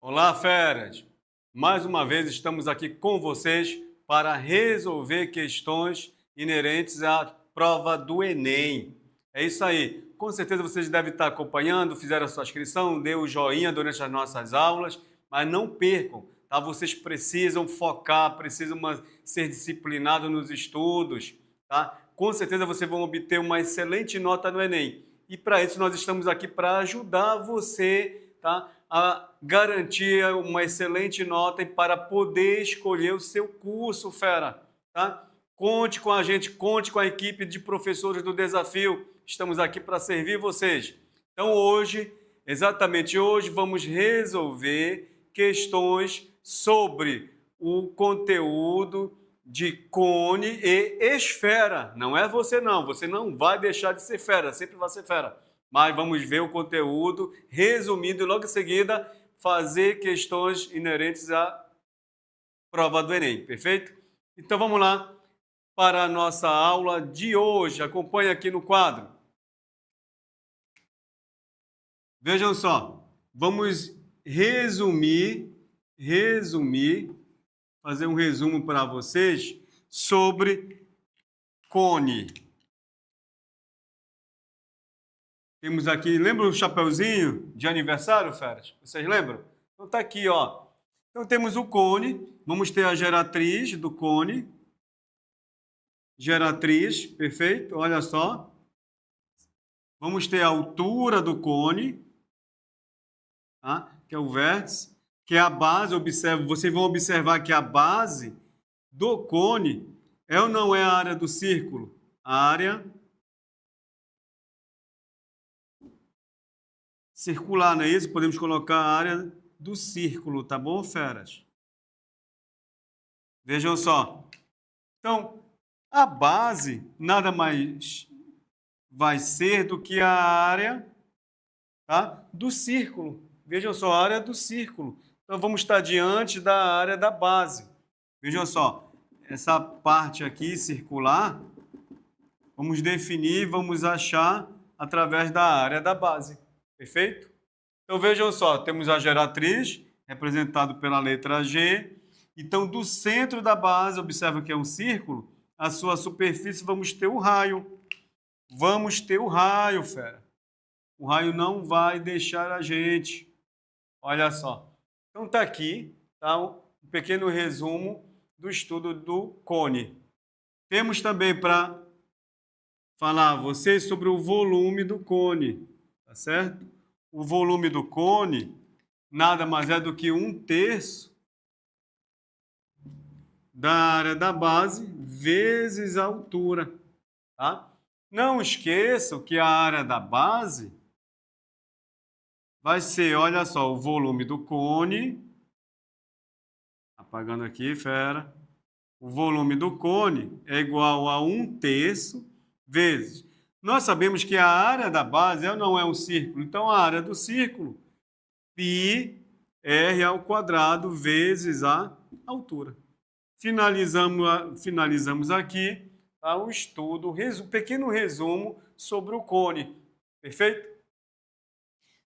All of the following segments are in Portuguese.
Olá, feras! Mais uma vez estamos aqui com vocês para resolver questões inerentes à prova do Enem. É isso aí. Com certeza vocês devem estar acompanhando, fizeram a sua inscrição, deu o joinha durante as nossas aulas, mas não percam, tá? Vocês precisam focar, ser disciplinados nos estudos, tá? Com certeza vocês vão obter uma excelente nota no Enem. E para isso nós estamos aqui para ajudar você, tá, a garantir uma excelente nota e para poder escolher o seu curso, fera, tá? Conte com a gente, conte com a equipe de professores do Desafio. Estamos aqui para servir vocês. Então hoje, exatamente hoje, vamos resolver questões sobre o conteúdo de cone e esfera. Não é você não, você não vai deixar de ser fera, sempre vai ser fera. Mas vamos ver o conteúdo resumido e logo em seguida fazer questões inerentes à prova do Enem, perfeito? Então vamos lá para a nossa aula de hoje. Acompanhe aqui no quadro. Vejam só, vamos fazer um resumo para vocês sobre cone. Temos aqui, lembra o chapeuzinho de aniversário, feras? Vocês lembram? Então tá aqui, ó. Então temos o cone, vamos ter a geratriz do cone. Geratriz, perfeito? Olha só. Vamos ter a altura do cone, tá? Que é o vértice, que é a base. Vocês vão observar que a base do cone é ou não é a área do círculo? A área circular, não é isso? Podemos colocar a área do círculo, tá bom, feras? Vejam só. Então, a base nada mais vai ser do que a área, tá, do círculo. Vejam só, a área do círculo. Então, vamos estar diante da área da base. Vejam só, essa parte aqui circular, vamos definir, vamos achar através da área da base. Perfeito? Então, vejam só, temos a geratriz, representado pela letra G. Então, do centro da base, observa que é um círculo, a sua superfície, vamos ter o raio. Vamos ter o raio, fera. O raio não vai deixar a gente. Olha só. Então, está aqui, tá, um pequeno resumo do estudo do cone. Temos também para falar a vocês sobre o volume do cone, tá certo? O volume do cone nada mais é do que 1/3 da área da base vezes a altura, tá? Não esqueçam que a área da base vai ser, olha só, o volume do cone, apagando aqui, fera, o volume do cone é igual a 1/3 vezes. Nós sabemos que a área da base não é um círculo, então a área do círculo, πr ao quadrado vezes a altura. Finalizamos aqui, tá, o estudo, um pequeno resumo sobre o cone, perfeito?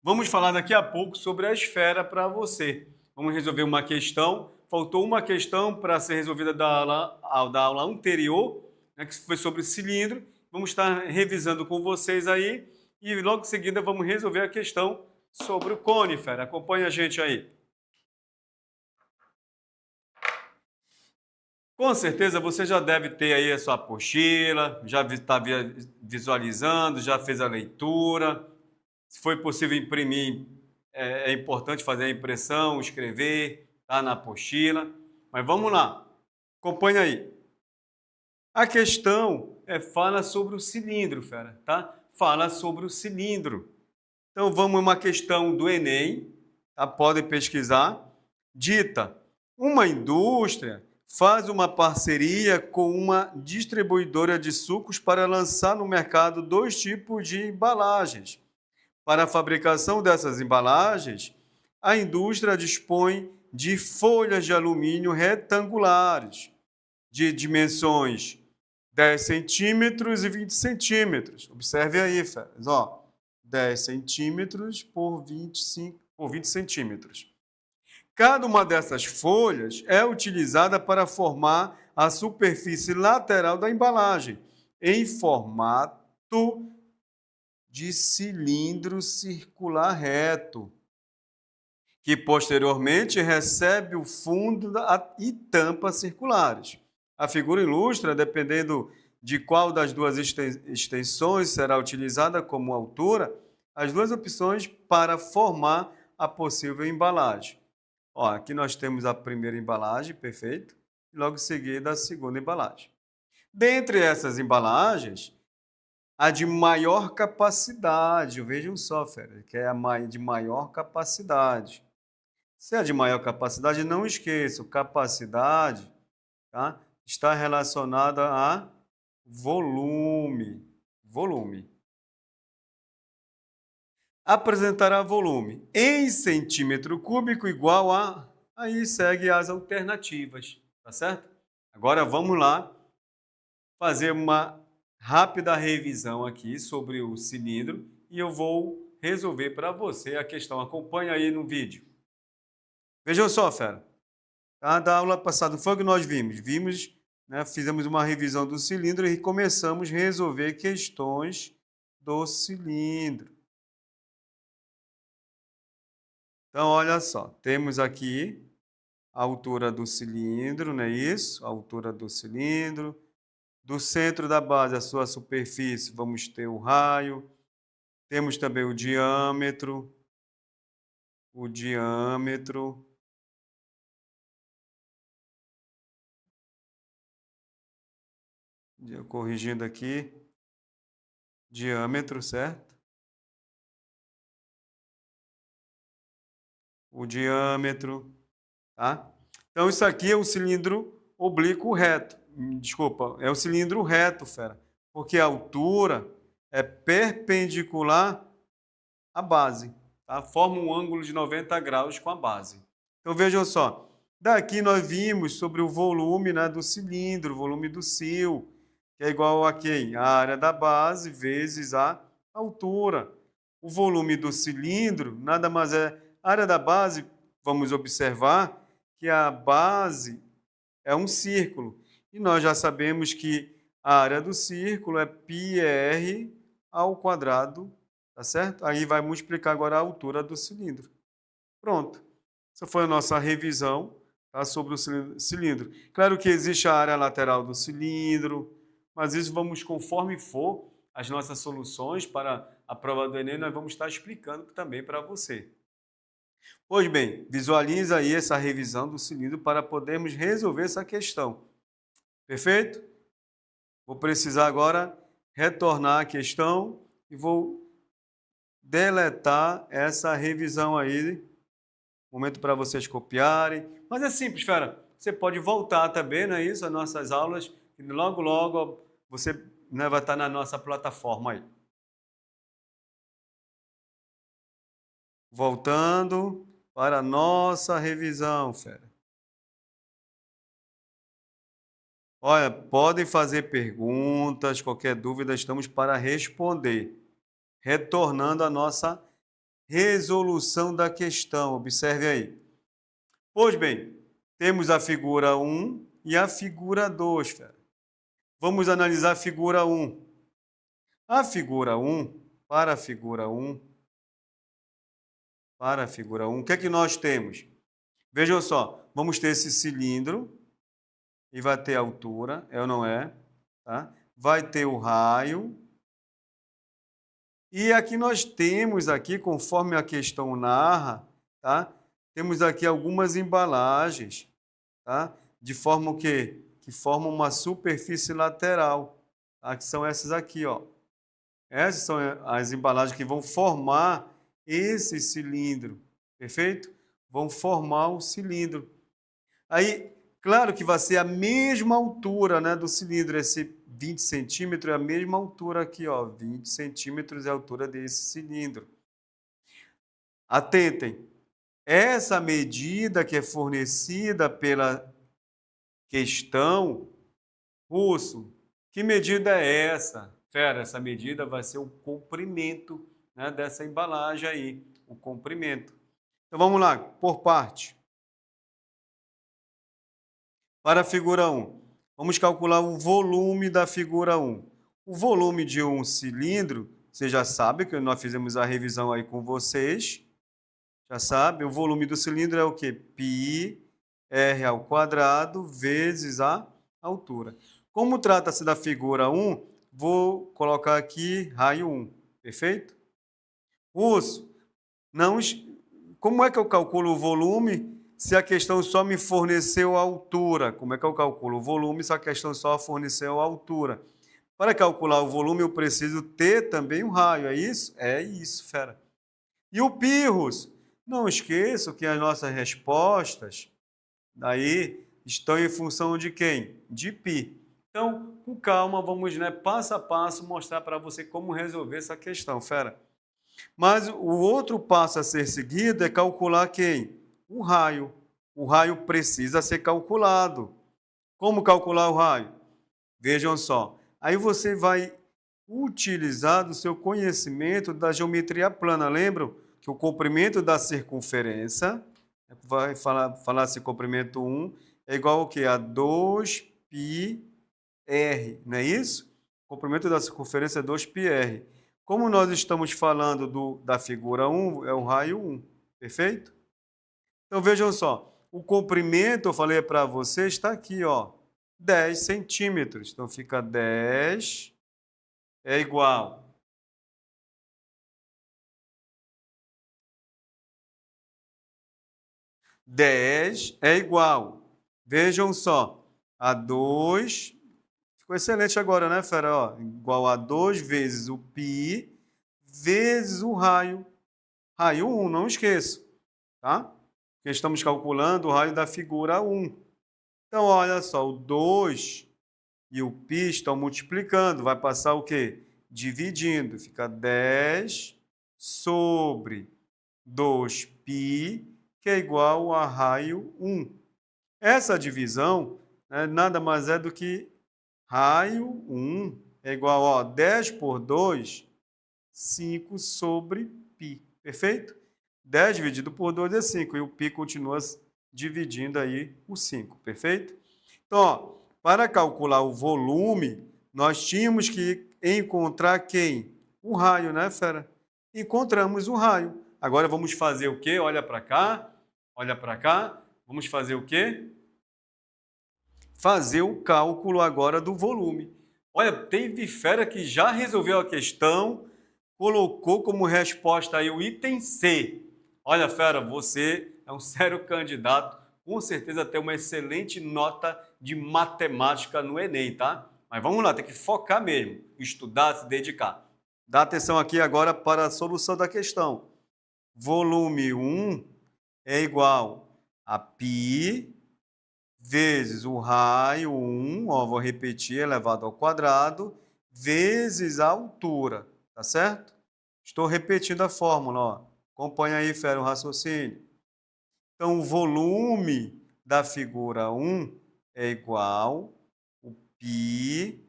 Vamos falar daqui a pouco sobre a esfera para você. Vamos resolver uma questão. Faltou uma questão para ser resolvida da aula anterior, né, que foi sobre o cilindro. Vamos estar revisando com vocês aí e logo em seguida vamos resolver a questão sobre o cone, fera. Acompanhe a gente aí. Com certeza você já deve ter aí a sua apostila, já está visualizando, já fez a leitura. Se foi possível imprimir, é importante fazer a impressão, escrever, tá, na apostila. Mas vamos lá, acompanha aí. A questão fala sobre o cilindro, fera, tá? Fala sobre o cilindro. Então vamos a uma questão do Enem, tá? Podem pesquisar. Dita: uma indústria faz uma parceria com uma distribuidora de sucos para lançar no mercado 2 tipos de embalagens. Para a fabricação dessas embalagens, a indústria dispõe de folhas de alumínio retangulares, de dimensões 10 centímetros e 20 centímetros. Observe aí, feras, ó, 10 centímetros por 20 centímetros. Cada uma dessas folhas é utilizada para formar a superfície lateral da embalagem, em formato de cilindro circular reto, que posteriormente recebe o fundo e tampa circulares. A figura ilustra, dependendo de qual das duas extensões será utilizada como altura, as duas opções para formar a possível embalagem. Ó, aqui nós temos a primeira embalagem, perfeito, e logo em seguida a segunda embalagem. Dentre essas embalagens, a de maior capacidade, vejam só, fera, que é a de maior capacidade. Se é de maior capacidade, não esqueça, capacidade, tá, está relacionada a volume. Volume. Apresentará volume em centímetro cúbico igual a... Aí segue as alternativas, tá certo? Agora vamos lá fazer uma rápida revisão aqui sobre o cilindro e eu vou resolver para você a questão. Acompanha aí no vídeo. Vejam só, fera. Tá? Da aula passada, foi o que nós vimos. Né, fizemos uma revisão do cilindro e começamos a resolver questões do cilindro. Então, olha só, temos aqui a altura do cilindro, não é isso? A altura do cilindro. Do centro da base, a sua superfície, vamos ter o raio. Temos também o diâmetro. O diâmetro. Corrigindo aqui. Diâmetro, certo? O diâmetro, tá? Então, isso aqui é um cilindro oblíquo reto. Desculpa, é o cilindro reto, fera. Porque a altura é perpendicular à base, tá? Forma um ângulo de 90 graus com a base. Então, vejam só. Daqui nós vimos sobre o volume, né, do cilindro, o volume do sil, que é igual a quem? A área da base vezes a altura. O volume do cilindro nada mais é... A área da base, vamos observar que a base é um círculo. E nós já sabemos que a área do círculo é πr ao quadrado, tá certo? Aí vai multiplicar agora a altura do cilindro. Pronto. Essa foi a nossa revisão, tá, sobre o cilindro. Claro que existe a área lateral do cilindro, mas isso vamos, conforme for as nossas soluções para a prova do Enem, nós vamos estar explicando também para você. Pois bem, visualiza aí essa revisão do cilindro para podermos resolver essa questão. Perfeito? Vou precisar agora retornar a questão e vou deletar essa revisão aí. Momento para vocês copiarem. Mas é simples, fera. Você pode voltar também, não é isso? As nossas aulas. E logo, logo você, né, vai estar na nossa plataforma aí. Voltando para a nossa revisão, fera. Olha, podem fazer perguntas, qualquer dúvida, estamos para responder. Retornando à nossa resolução da questão, observe aí. Pois bem, temos a figura 1 e a figura 2, fera. Vamos analisar a figura 1. A figura 1, para a figura 1, o que é que nós temos? Vejam só, vamos ter esse cilindro, e vai ter a altura, é ou não é? Tá? Vai ter o raio. E aqui nós temos, aqui, conforme a questão narra, tá? Temos aqui algumas embalagens, tá? De forma o quê? Que formam uma superfície lateral, tá? Que são essas aqui, ó. Essas são as embalagens que vão formar esse cilindro, perfeito? Vão formar o cilindro. Aí, claro que vai ser a mesma altura, né, do cilindro, esse 20 centímetros é a mesma altura aqui, ó, 20 centímetros é a altura desse cilindro. Atentem, essa medida que é fornecida pela questão, Russo, que medida é essa? Fera, essa medida vai ser o comprimento, né, dessa embalagem aí, o comprimento. Então vamos lá, por parte. Para a figura 1, vamos calcular o volume da figura 1. O volume de um cilindro, você já sabe que nós fizemos a revisão aí com vocês. Já sabe, o volume do cilindro é o quê? Π r ao quadrado vezes a altura. Como trata-se da figura 1, vou colocar aqui raio 1, perfeito? Urso, como é que eu calculo o volume se a questão só me forneceu a altura? Como é que eu calculo o volume se a questão só forneceu a altura? Para calcular o volume, eu preciso ter também um raio, é isso? É isso, fera. E o pirros? Não esqueçam que as nossas respostas daí estão em função de quem? De π. Então, com calma, vamos, passo a passo, mostrar para você como resolver essa questão, fera. Mas o outro passo a ser seguido é calcular quem? O raio. O raio precisa ser calculado. Como calcular o raio? Vejam só. Aí você vai utilizar do seu conhecimento da geometria plana. Lembram que o comprimento da circunferência, vai falar assim, comprimento 1, é igual ao quê? A 2πr, não é isso? O comprimento da circunferência é 2πr. Como nós estamos falando da figura 1, é o raio 1, perfeito? Então, vejam só, o comprimento, eu falei para vocês, está aqui, ó, 10 centímetros. Então, fica 10 é igual. Vejam só, a 2, ficou excelente agora, né, fera? Ó, igual a 2 vezes o π vezes o raio. Raio 1, não esqueça, tá? Porque estamos calculando o raio da figura 1. Então, olha só, o 2 e o π estão multiplicando. Vai passar o quê? Dividindo. Fica 10 sobre 2π, que é igual a raio 1. Essa divisão nada mais é do que raio 1 é igual a 10 por 2, 5 sobre π. Perfeito? 10 dividido por 2 é 5, e o π continua dividindo aí o 5, perfeito? Então, ó, para calcular o volume, nós tínhamos que encontrar quem? O raio, né, fera? Encontramos o raio. Agora vamos fazer o quê? Olha para cá, olha para cá. Vamos fazer o quê? Fazer o cálculo agora do volume. Olha, teve fera que já resolveu a questão, colocou como resposta aí o item C. Olha, fera, você é um sério candidato, com certeza tem uma excelente nota de matemática no Enem, tá? Mas vamos lá, tem que focar mesmo, estudar, se dedicar. Dá atenção aqui agora para a solução da questão. Volume 1 é igual a π vezes o raio 1, ó, vou repetir, elevado ao quadrado, vezes a altura, tá certo? Estou repetindo a fórmula, ó. Acompanha aí, fera, o raciocínio. Então, o volume da figura 1 é igual o π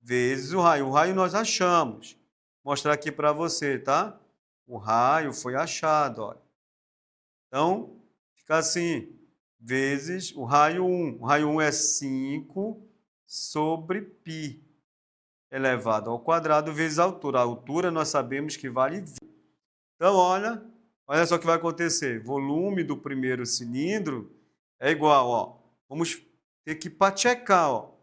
vezes o raio. O raio nós achamos. Vou mostrar aqui para você, tá? O raio foi achado, olha. Então, fica assim, vezes o raio 1. O raio 1 é 5 sobre π elevado ao quadrado vezes a altura. A altura nós sabemos que vale 20. Então, olha só o que vai acontecer. Volume do primeiro cilindro é igual, ó. Vamos ter que pachecar, ó.